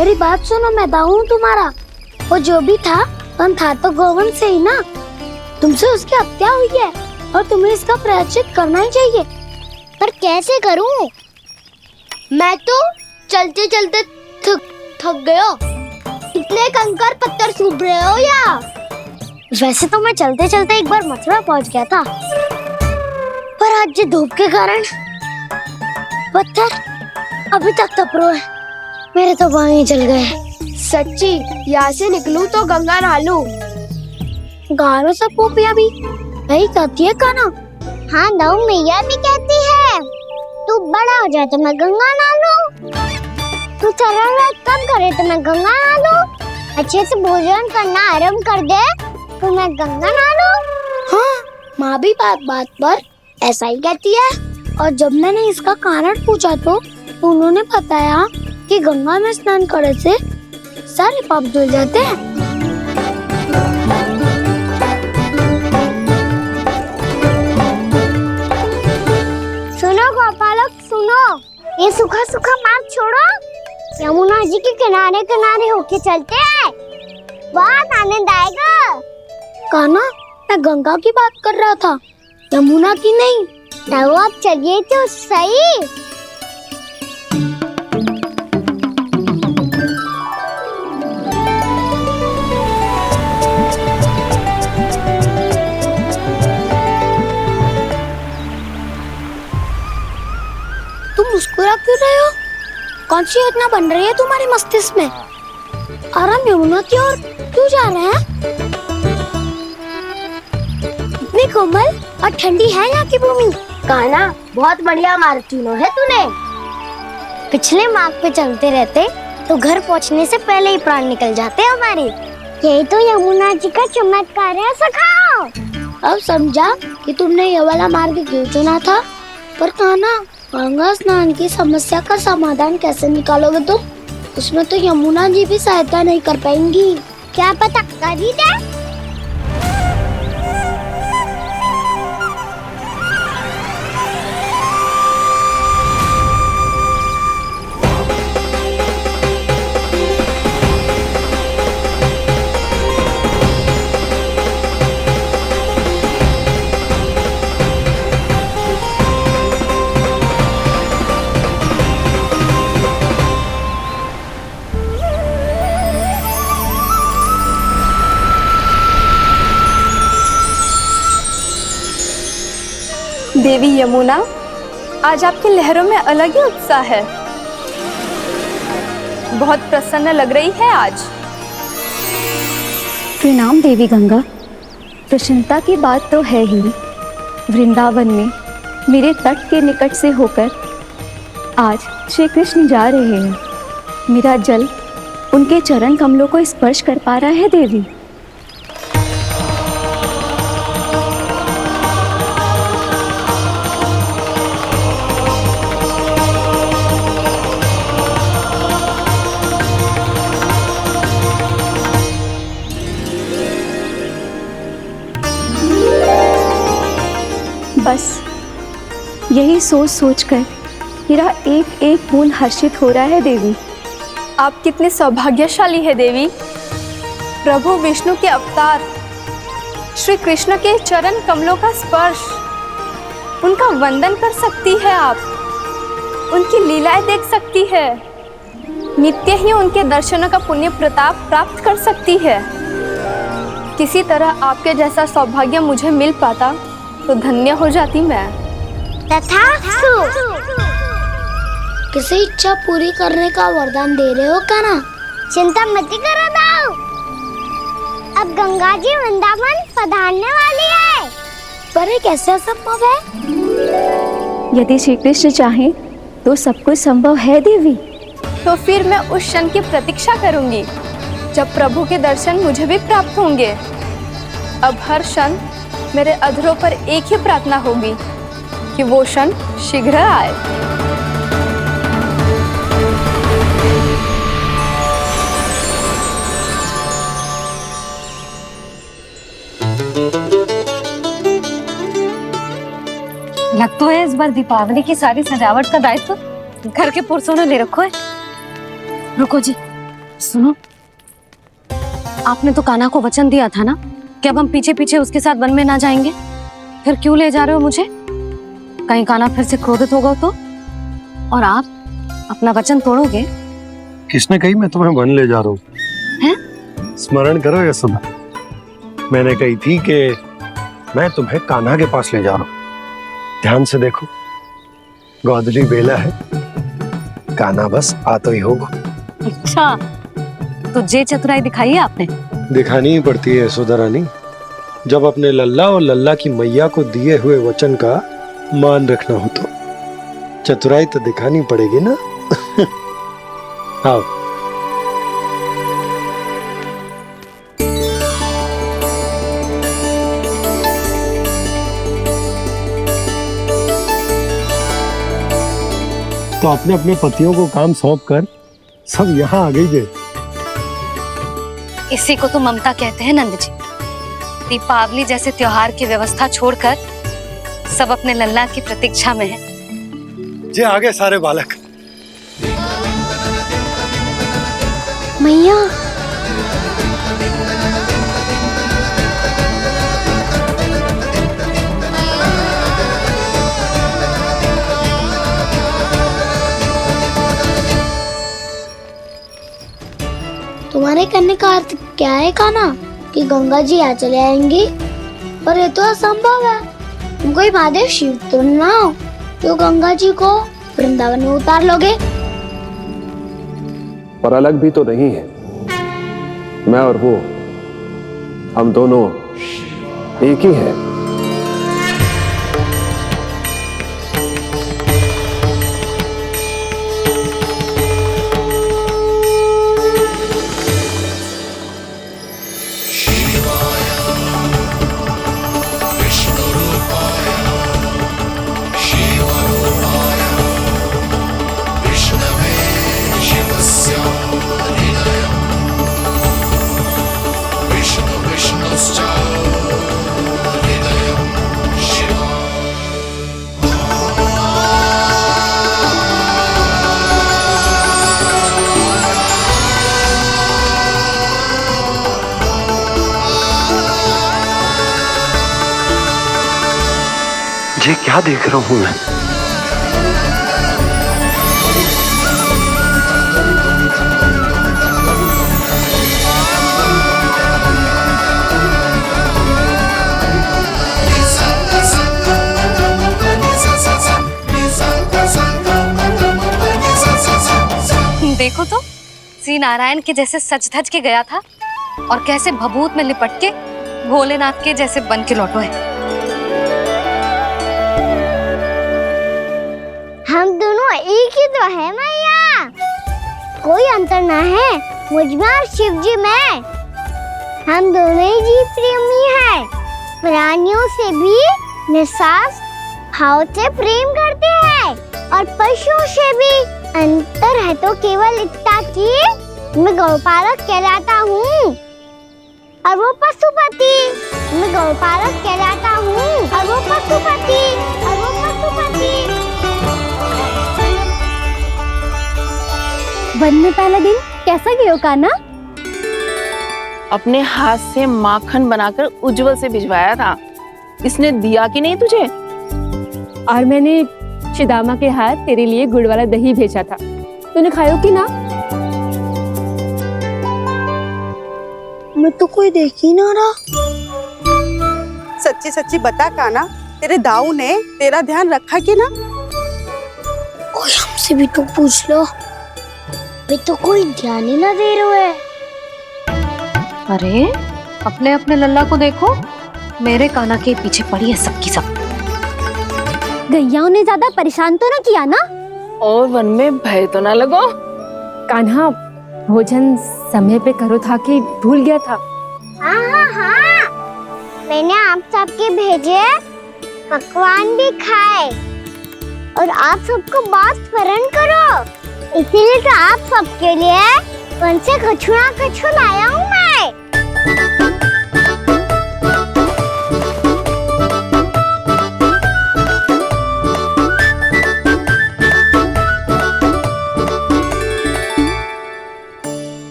मेरी बात सुनो, मैं दाऊ हूँ तुम्हारा। वो जो भी था तो गोवन से ही ना। तुमसे उसकी हत्या हुई है और तुम्हें इसका प्रायश्चित करना ही चाहिए। पर कैसे करूं? मैं तो चलते चलते थक गया। इतने कंकर पत्थर सूख रहे हो या? वैसे तो मैं चलते चलते एक बार मथुरा पहुंच गया था, पर आज ये धूप के कारण पत्थर अभी तक तप रहे हैं। मेरे तो पाँव ही जल गए। सच्ची, यहाँ से निकलूं तो गंगा नहा लूं। गालों से पोपिया भी यही कहती है काना। हाँ, दाऊ मैया भी कहती है तू बड़ा हो जाए तो मैं गंगा नहा लूं, तू चरण व्रत कम करे तो मैं गंगा नहा लूं, अच्छे से भोजन करना आरंभ कर दे तो मैं गंगा नहा लूं। हाँ, माँ भी बात बात पर ऐसा ही कहती है। और जब मैंने इसका कारण पूछा तो उन्होंने बताया कि गंगा में स्नान करने से सारे पाप धुल जाते हैं। सुनो गोपालक, सुनो, ये सूखा सूखा मार्ग छोड़ो, यमुना जी के किनारे किनारे होके चलते हैं, बहुत आनंद आएगा। काना, मैं गंगा की बात कर रहा था, यमुना की नहीं। तो आप चलिए तो सही। तुम मुस्कुरा क्यों रहे हो? कौन सी योजना बन रही है तुम्हारे मस्तिष्क में? और हम यमुना की ओर क्यों जा रहे हैं? इतनी कोमल और ठंडी है यहाँ की भूमि। कान्हा, बहुत बढ़िया मार्ग चुना है तूने। पिछले मार्ग पे चलते रहते तो घर पहुँचने से पहले ही प्राण निकल जाते हमारे। यही तो यमुना जी का चमत्कार है सखाओ। अब समझा कि तुमने ये वाला मार्ग क्यों चुना था। पर कान्हा, गंगा स्नान की समस्या का समाधान कैसे निकालोगे तुम? उसमें तो यमुना जी भी सहायता नहीं कर पाएंगी। क्या पता कर ही दे। देवी यमुना, आज आपकी लहरों में अलग ही उत्साह है। बहुत प्रसन्न लग रही है आज। प्रणाम देवी गंगा। प्रसन्नता की बात तो है ही। वृंदावन में मेरे तट के निकट से होकर आज श्री कृष्ण जा रहे हैं। मेरा जल उनके चरण कमलों को स्पर्श कर पा रहा है देवी। बस यही सोच सोचकर मेरा एक एक बूंद हर्षित हो रहा है देवी। आप कितने सौभाग्यशाली है देवी। प्रभु विष्णु के अवतार श्री कृष्ण के चरण कमलों का स्पर्श, उनका वंदन कर सकती है आप, उनकी लीलाएं देख सकती है, नित्य ही उनके दर्शनों का पुण्य प्रताप प्राप्त कर सकती है। किसी तरह आपके जैसा सौभाग्य मुझे मिल पाता तो धन्य हो जाती मैं। तथास्तु। किसी इच्छा पूरी करने का वरदान दे रहे हो कान्हा? चिंता मत करो दाऊ, अब गंगा जी वृंदावन पधारने वाली है। पर ये कैसे संभव है? यदि श्री कृष्ण चाहे तो सब कुछ संभव है देवी। तो फिर मैं उस क्षण की प्रतीक्षा करूंगी जब प्रभु के दर्शन मुझे भी प्राप्त होंगे। अब हर क्षण मेरे अधरों पर एक ही प्रार्थना होगी कि वो क्षण शीघ्र आए। लग तो है इस बार दीपावली की सारी सजावट का दायित्व घर के पुरुषों ने ले रखो है। रुको जी, सुनो, आपने तो कान्हा को वचन दिया था ना कि अब हम पीछे पीछे उसके साथ वन में ना जाएंगे। फिर क्यों ले जा रहे हो मुझे? कहीं कान्हा फिर से क्रोधित होगा तो? और आप अपना वचन तोड़ोगे? किसने कही मैं तुम्हें वन ले जा रहा हूँ? स्मरण करो यशोदा, मैंने कही थी कि मैं तुम्हें कान्हा के पास ले जा रहा हूँ। ध्यान से देखो, गोदली बेला है, कान्हा बस आता ही होगा। अच्छा, तो जे चतुराई दिखाई है आपने? दिखानी ही पड़ती है यशोदा रानी, जब अपने लल्ला और लल्ला की मैया को दिए हुए वचन का मान रखना हो तो चतुराई तो दिखानी पड़ेगी ना। आओ। तो अपने अपने पतियों को काम सौंप कर सब यहाँ आ गई थे। इसी को तो ममता कहते हैं नंद जी। दीपावली जैसे त्योहार की व्यवस्था छोड़कर सब अपने लल्ला की प्रतीक्षा में हैं। जे आगे सारे बालक। मैया तुम्हारे करने का अर्थ क्या है कान्हा? कि गंगा जी यहाँ चले आएंगी? पर ये तो असंभव है। तुम कोई महादेव शिव तो ना हो जो गंगा जी को वृंदावन में उतार लोगे। पर अलग भी तो नहीं है। मैं और वो, हम दोनों एक ही हैं। ये क्या देख रहा हूँ मैं? देखो तो, श्री नारायण के जैसे सज धज के गया था और कैसे भभूत में लिपट के भोलेनाथ के जैसे बन के लौटो है। हम दोनों एक ही तो है मैया, कोई अंतर ना है मुझ में और शिव जी में। हम दोनों ही जीव प्रेमी हैं, प्राणियों से भी निस्वार्थ भाव से प्रेम करते हैं और पशुओं से भी। अंतर है तो केवल इतना कि मैं गौपालक कहलाता हूँ और वो पशुपति। मैं गौपालक कहलाता हूँ और वो पशुपति, और वो पशुपति। वन में पहला दिन कैसा गया कान्हा? अपने हाथ से माखन बनाकर उज्जवल से भिजवाया था। इसने दिया कि नहीं तुझे? और मैंने शिदामा के हाथ तेरे लिए गुड़ वाला दही भेजा था, तूने खायो कि ना? मैं तो कोई देख ही ना रहा। सच्ची सच्ची बता कान्हा, तेरे दाऊ ने तेरा ध्यान रखा कि ना? कोई हमसे भी तो पूछ लो, वे तो कोई ध्यान ही ना दे रहे हैं। अरे अपने अपने लल्ला को देखो, मेरे कान्हा के पीछे पड़ी है सबकी सब। गैयाओं ने ज्यादा परेशान तो ना किया ना? और वन में भय तो ना लगो? कान्हा भोजन समय पे करो था कि भूल गया था? हाँ, मैंने आप सबके भेजे पकवान भी खाए और आप सबको बात स्मरण करो, इसीलिए तो आप सबके लिए वन से कछु ना कछु लाया हूँ मैं।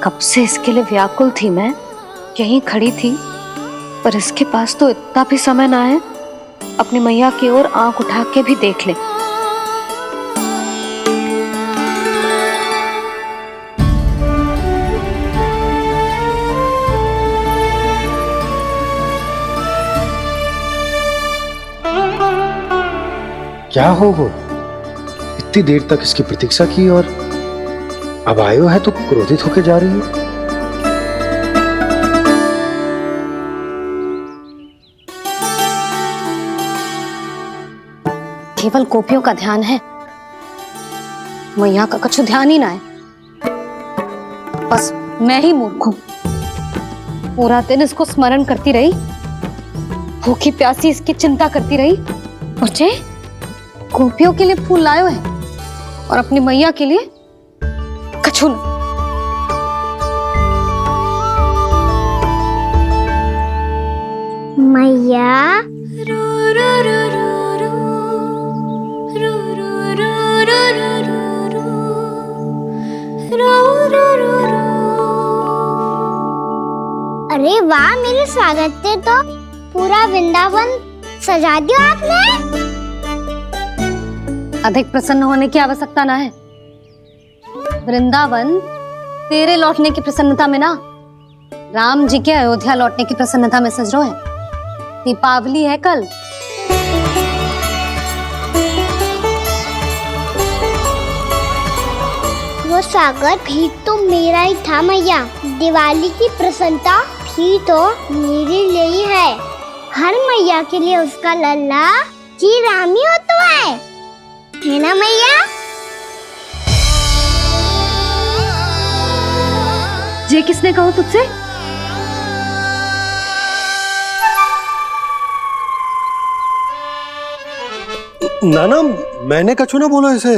कब से इसके लिए व्याकुल थी मैं, यहीं खड़ी थी, पर इसके पास तो इतना भी समय ना है अपनी मैया की ओर आंख उठा के भी देख ले। क्या हो वो? इतनी देर तक इसकी प्रतीक्षा की और अब आयो है तो क्रोधित होकर जा रही है। केवल गोपियों का ध्यान है, मैया का कछु ध्यान ही ना है। बस मैं ही मूर्ख हूं, पूरा दिन इसको स्मरण करती रही, भूखी प्यासी इसकी चिंता करती रही, और जे गोपियों के लिए फूल लायो है और अपनी मैया के लिए कछु ना। मैया अरे वाह, मेरे स्वागत से तो पूरा वृंदावन सजा दिया आपने। अधिक प्रसन्न होने की आवश्यकता ना है। वृंदावन तेरे लौटने की प्रसन्नता में ना, राम जी के अयोध्या लौटने की प्रसन्नता में सज रहा है। दीपावली है कल। वो स्वागत भी तो मेरा ही था मैया। दिवाली की प्रसन्नता भी तो मेरे लिए ही है। हर मैया के लिए उसका लल्ला जी राम ही होता है ना मैया? ये किसने कहा तुझसे? नाना, मैंने कछु ना बोला इसे।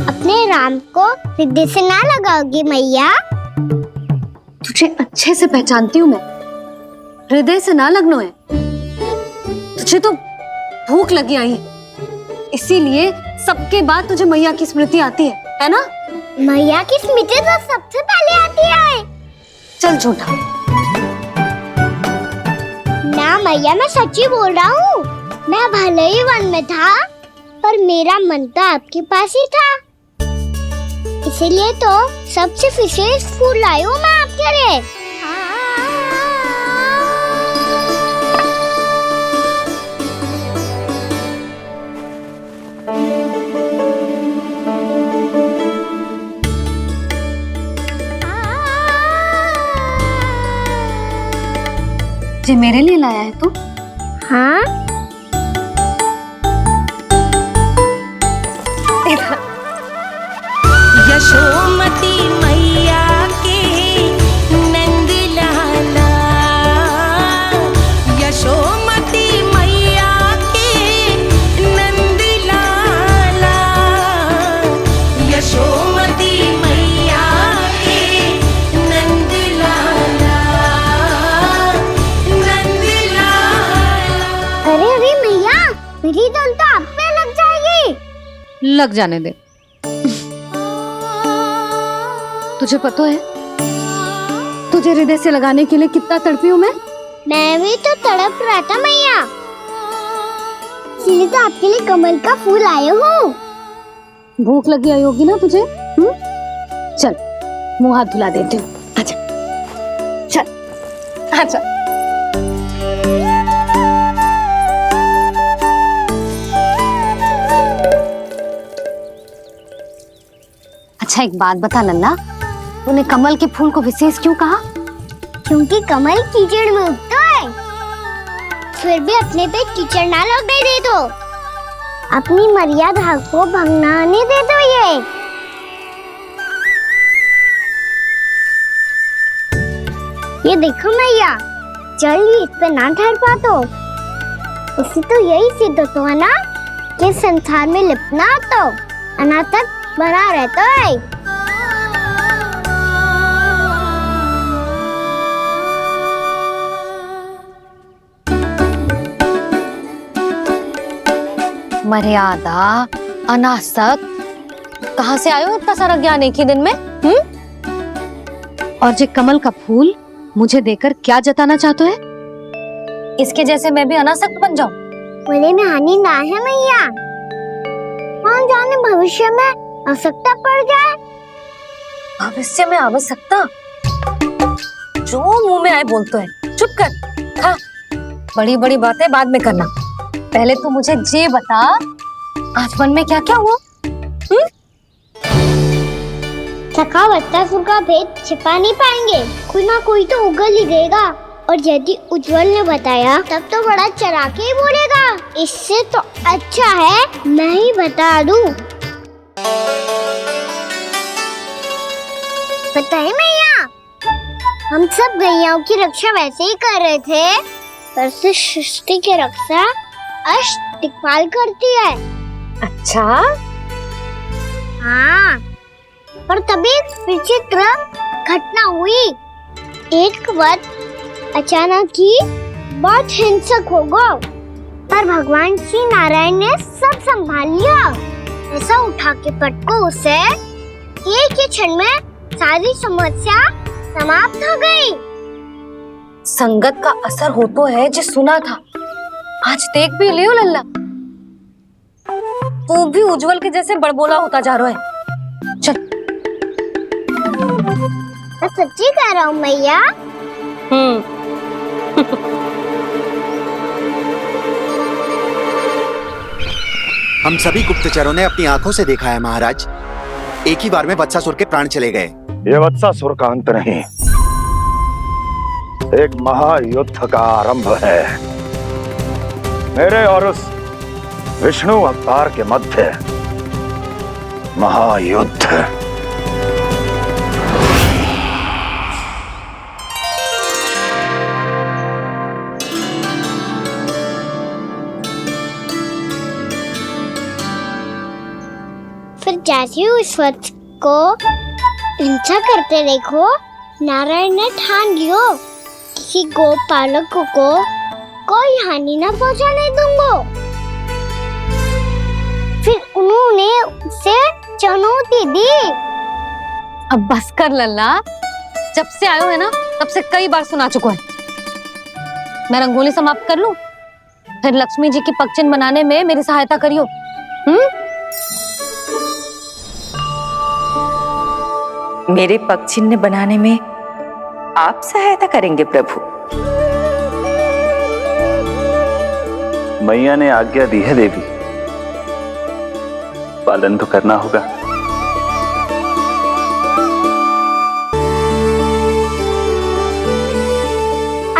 अपने राम को हृदय से ना लगाओगी मैया? तुझे अच्छे से पहचानती हूँ मैं, हृदय से ना लगनो है। तुझे तो भूख लगी आई है, इसीलिए सबके बाद तुझे मैया की स्मृति आती है ना? मैया की स्मृति तो सबसे पहले आती है। चल झूठा। ना मैया, मैं सच्ची बोल रहा हूँ। मैं भले ही वन में था, पर मेरा मन तो आपके पास ही था। इसीलिए तो सबसे विशेष फूल लाई हूँ मैं आपके लिए। ये मेरे लिए लाया है तू? हाँ, यशोमती मैया के नंद लाला, यशोमती मैया के नंद लाला, यशोमती मैया के नंद लाला, नंद लाला। अरे अरे मैया, मेरी धुन तो आप पे लग जाएगी। लग जाने दे। तुझे पता है तुझे हृदय से लगाने के लिए कितना तड़पी हूँ मैं? मैं भी तो तड़प रहा था मैया, इसलिए तो आपके लिए कमल का फूल आया हूँ। भूख लगी आई होगी ना तुझे? चल मुंह हाथ धुला देती हूँ। आजा, चल आजा। अच्छा एक बात बता नन्ना, तूने कमल के फूल को विशेष क्यों कहा? क्योंकि कमल कीचड़ में उगता है, फिर भी अपने पे कीचड़ ना लगने दे दो। अपनी मर्यादा को भंगना नहीं दे दो। ये देखो मैया, जल भी इस पे ना ठहर पातो। उससे तो यही सिद्ध होता है ना कि संसार में लिपना तो अनाथ तक बना रहता है। मर्यादा अनासक, कहाँ से आयो इतना सारा ज्ञान एक ही दिन में? और जे कमल का फूल मुझे देकर क्या जताना चाहते है? इसके जैसे मैं भी अनासक्त बन जाऊं? बोले में हानि ना है मैया, कौन जाने भविष्य में आवश्यकता पड़ जाए। भविष्य में आवश्यकता? जो मुंह में आए बोलते है, चुप कर। हाँ, बड़ी बड़ी बातें बाद में करना, पहले तू मुझे ये बता आज वन में क्या क्या हुआ? सखावत्ता का भेद छिपा नहीं पाएंगे, कोई ना कोई तो उगल ही गएगा। और यदि उज्जवल ने बताया तब तो बड़ा चढ़ा के ही बोलेगा, इससे तो अच्छा है मैं ही बता दूं। पता है मैया, हम सब गैयाओं की रक्षा वैसे ही कर रहे थे, पर से सृष्टि की रक्षा अष्ट दिक्पाल करती है। अच्छा, हाँ, पर तभी विचित्र घटना हुई। एक वक्त अचानक ही बहुत हिंसक हो गया, पर भगवान श्री नारायण ने सब संभाल लिया। ऐसा उठा के पटको उसे, एक ही क्षण में सारी समस्या समाप्त हो गई। संगत का असर हो तो है, जो सुना था आज देख भी लियो लल्ला। तू भी उज्जवल के जैसे बड़बोला होता जा रहा है। चल। मैं सच्ची कह रहा हूँ मैया। हम सभी गुप्तचरों ने अपनी आंखों से देखा है महाराज, एक ही बार में वत्सासुर के प्राण चले गए। ये वत्सासुर का अंत नहीं, एक महायुद्ध का आरंभ है। मेरे और उस विष्णु अवतार के मध्य महायुद्ध। फिर जैसे ही उस वक्त को हिंसा करते देखो, नारायण ने ठान लियो किसी गोपालक को कोई हानि न पहुंचाने दूंगा। फिर उन्होंने उसे चुनौती दी। अब बस कर लल्ला, जब से आयो है ना तब से कई बार सुना चुका है। मैं रंगोली समाप्त कर लूं, फिर लक्ष्मी जी की पगचिन बनाने में मेरी सहायता करियो। मेरे पग चिन्ह बनाने में आप सहायता करेंगे प्रभु? मैया ने आज्ञा दी है देवी, पालन तो करना होगा।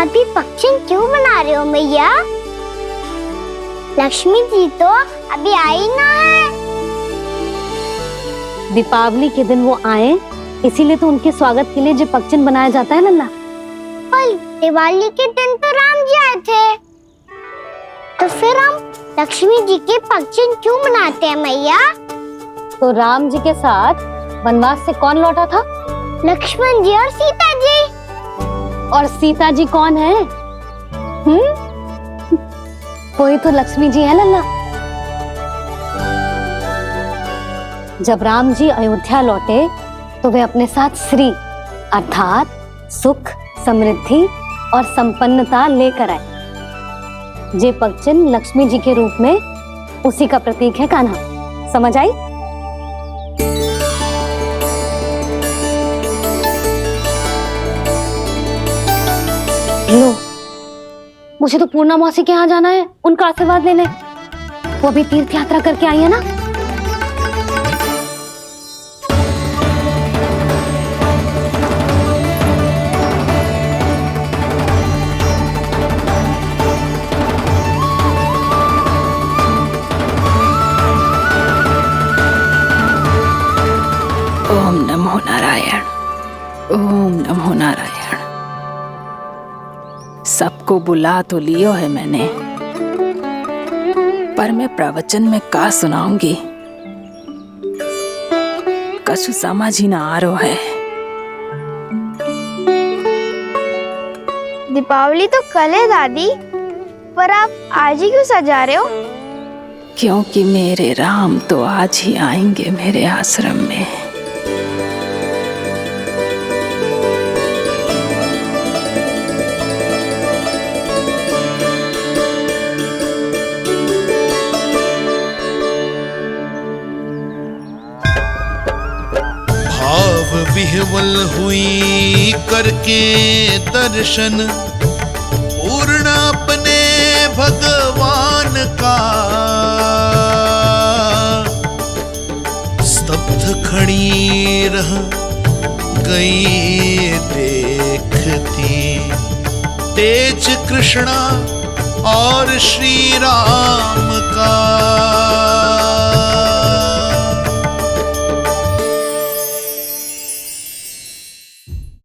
अभी पक्षी क्यों बना रहे हो मैया? लक्ष्मी जी तो अभी आई ना है। दीपावली के दिन वो आए, इसीलिए तो उनके स्वागत के लिए जो पगचिन बनाया जाता है लल्ला। पर दिवाली के दिन तो राम जी आए थे, तो फिर हम लक्ष्मी जी के पगचिन क्यों बनाते हैं मैया? तो राम जी के साथ वनवास से कौन लौटा था? लक्ष्मण जी और सीता जी। और सीता जी कौन है? कोई तो लक्ष्मी जी है लल्ला। जब राम जी अयोध्या लौटे तो वे अपने साथ श्री अर्थात सुख, समृद्धि और संपन्नता लेकर आए। जे पगचिन लक्ष्मी जी के रूप में उसी का प्रतीक है कान्हा। समझ आई? लो, मुझे तो पूर्णा मौसी के यहाँ जाना है, उनका आशीर्वाद लेने। वो अभी तीर्थ यात्रा करके आई है ना। ओम नमो नारायण, ओम नमो नारायण। सबको बुला तो लियो है मैंने, पर मैं प्रवचन में का सुनाऊंगी, कछु समझ ही ना आ रहा है। दीपावली तो कल है दादी, पर आप आज ही क्यों सजा रहे हो? क्योंकि मेरे राम तो आज ही आएंगे मेरे आश्रम में। भाव विह्वल हुई करके दर्शन, पूर्ण अपने भगवान का। स्तब्ध खड़ी रह गई देखती, तेज कृष्णा और श्री राम का।